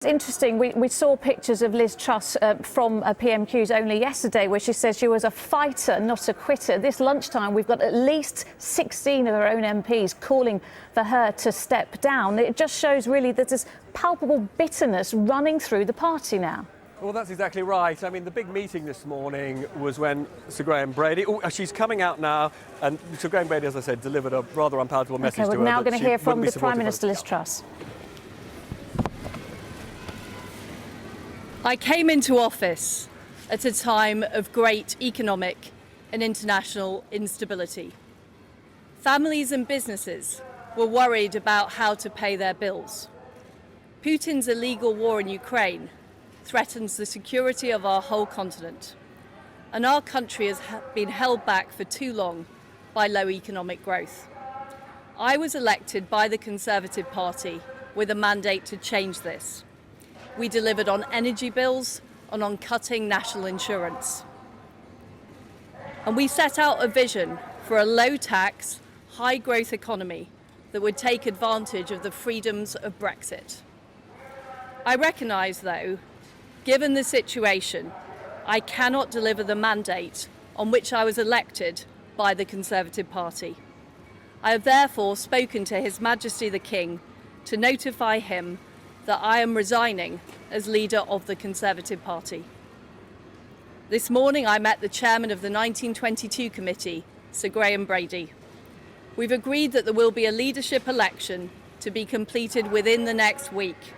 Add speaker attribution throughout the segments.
Speaker 1: Interesting. We saw pictures of Liz Truss from PMQs only yesterday, where she says she was a fighter, not a quitter. This lunchtime, we've got at least 16 of her own MPs calling for her to step down. It just shows really that there's palpable bitterness running through the party now.
Speaker 2: Well, that's exactly right. I mean, the big meeting this morning was when Sir Graham Brady, she's coming out now, and Sir Graham Brady, as I said, delivered a rather unpalatable message to her.
Speaker 1: We're now going to hear from the Prime Minister Liz Truss.
Speaker 3: I came into office at a time of great economic and international instability. Families and businesses were worried about how to pay their bills. Putin's illegal war in Ukraine threatens the security of our whole continent, and our country has been held back for too long by low economic growth. I was elected by the Conservative Party with a mandate to change this. We delivered on energy bills and on cutting national insurance. And we set out a vision for a low-tax, high-growth economy that would take advantage of the freedoms of Brexit. I recognise, though, given the situation, I cannot deliver the mandate on which I was elected by the Conservative Party. I have therefore spoken to His Majesty the King to notify him that I am resigning as leader of the Conservative Party. This morning I met the chairman of the 1922 committee, Sir Graham Brady. We've agreed that there will be a leadership election to be completed within the next week.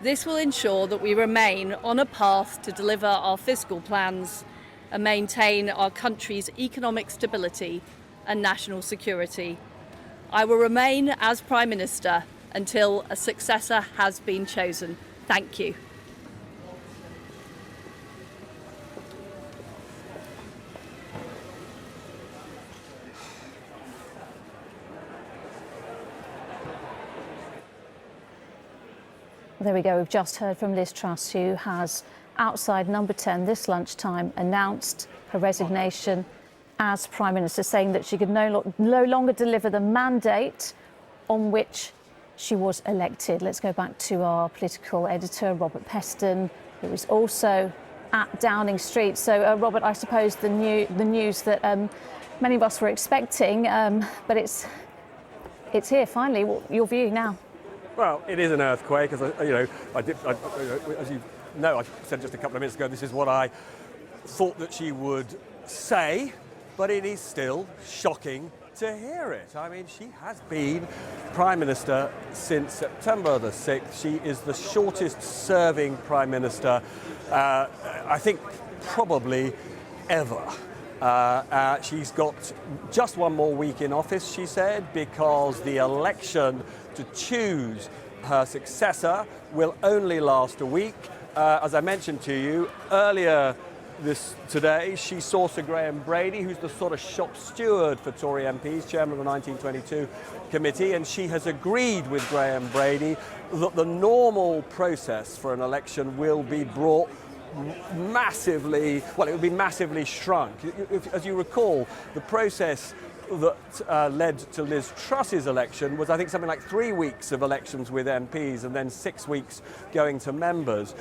Speaker 3: This will ensure that we remain on a path to deliver our fiscal plans and maintain our country's economic stability and national security. I will remain as Prime Minister until a successor has been chosen. Thank you.
Speaker 1: There we go. We've just heard from Liz Truss, who has, outside number 10 this lunchtime, announced her resignation as Prime Minister, saying that she could no longer deliver the mandate on which she was elected. Let's go back to our political editor, Robert Peston, who is also at Downing Street. So, Robert, I suppose the news that many of us were expecting, but it's here finally. What your view now?
Speaker 2: Well, it is an earthquake, as as you know, I said just a couple of minutes ago, this is what I thought that she would say, but it is still shocking to hear it. I mean, she has been Prime Minister since September the 6th. She is the shortest serving Prime Minister, I think, probably ever. She's got just one more week in office, she said, because the election to choose her successor will only last a week. As I mentioned to you earlier today, she saw Sir Graham Brady, who's the sort of shop steward for Tory MPs, chairman of the 1922 committee, and she has agreed with Graham Brady that the normal process for an election will be brought massively, well, it would be massively shrunk. As you recall, the process that led to Liz Truss's election was, I think, something like 3 weeks of elections with MPs and then 6 weeks going to members.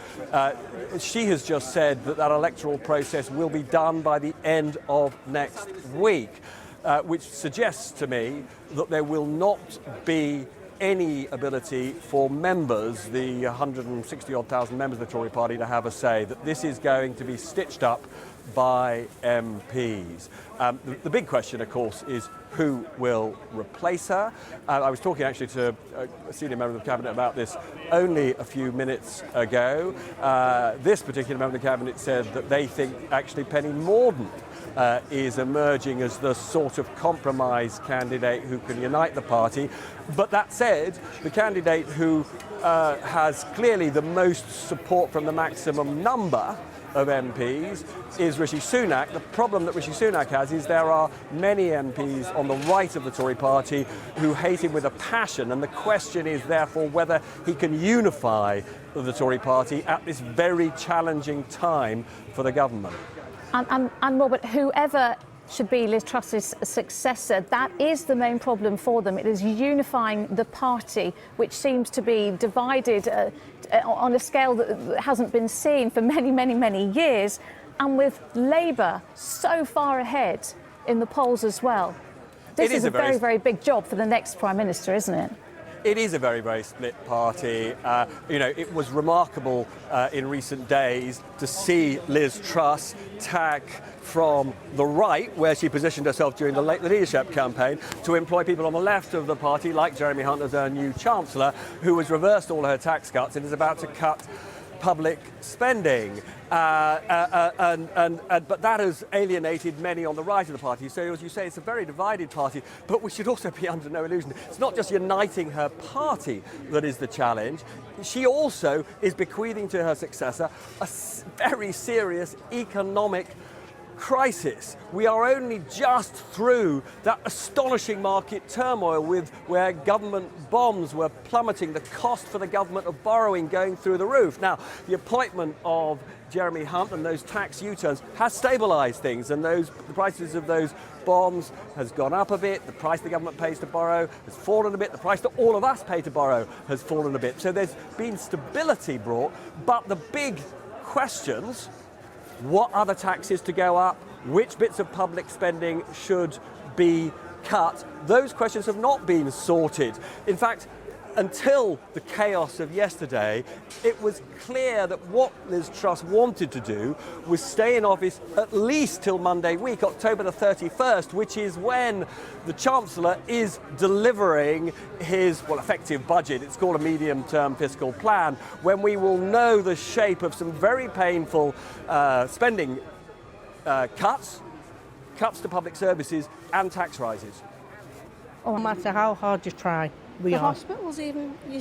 Speaker 2: She has just said that that electoral process will be done by the end of next week, which suggests to me that there will not be any ability for members, the 160-odd thousand members of the Tory party, to have a say, that this is going to be stitched up by MPs. The big question, of course, is who will replace her. I was talking actually to a senior member of the Cabinet about this only a few minutes ago. This particular member of the Cabinet said that they think actually Penny Mordaunt is emerging as the sort of compromise candidate who can unite the party. But that said, the candidate who has clearly the most support from the maximum number of MPs is Rishi Sunak. The problem that Rishi Sunak has is there are many MPs on the right of the Tory party who hate him with a passion, and the question is therefore whether he can unify the Tory party at this very challenging time for the government.
Speaker 1: And Robert, whoever should be Liz Truss's successor, that is the main problem for them. It is unifying the party, which seems to be divided on a scale that hasn't been seen for many, many, many years, and with Labour so far ahead in the polls as well. This is a very, very big job for the next Prime Minister, isn't it?
Speaker 2: It is a very, very split party. It was remarkable in recent days to see Liz Truss tack from the right, where she positioned herself during the leadership campaign, to employ people on the left of the party, like Jeremy Hunt as our new Chancellor, who has reversed all her tax cuts and is about to cut public spending. But that has alienated many on the right of the party. So, as you say, it's a very divided party. But we should also be under no illusion. It's not just uniting her party that is the challenge. She also is bequeathing to her successor a very serious economic crisis. We are only just through that astonishing market turmoil where government bonds were plummeting, the cost for the government of borrowing going through the roof. Now, the appointment of Jeremy Hunt and those tax U-turns has stabilised things, and the prices of those bonds has gone up a bit. The price the government pays to borrow has fallen a bit. The price that all of us pay to borrow has fallen a bit. So there's been stability brought, but the big questions: what other taxes to go up? Which bits of public spending should be cut? Those questions have not been sorted. In fact, until the chaos of yesterday, it was clear that what Liz Truss wanted to do was stay in office at least till Monday week, October the 31st, which is when the Chancellor is delivering his, effective budget. It's called a medium-term fiscal plan, when we will know the shape of some very painful spending cuts to public services and tax rises.
Speaker 4: No matter how hard you try, we
Speaker 5: the
Speaker 4: are.
Speaker 5: hospitals even, you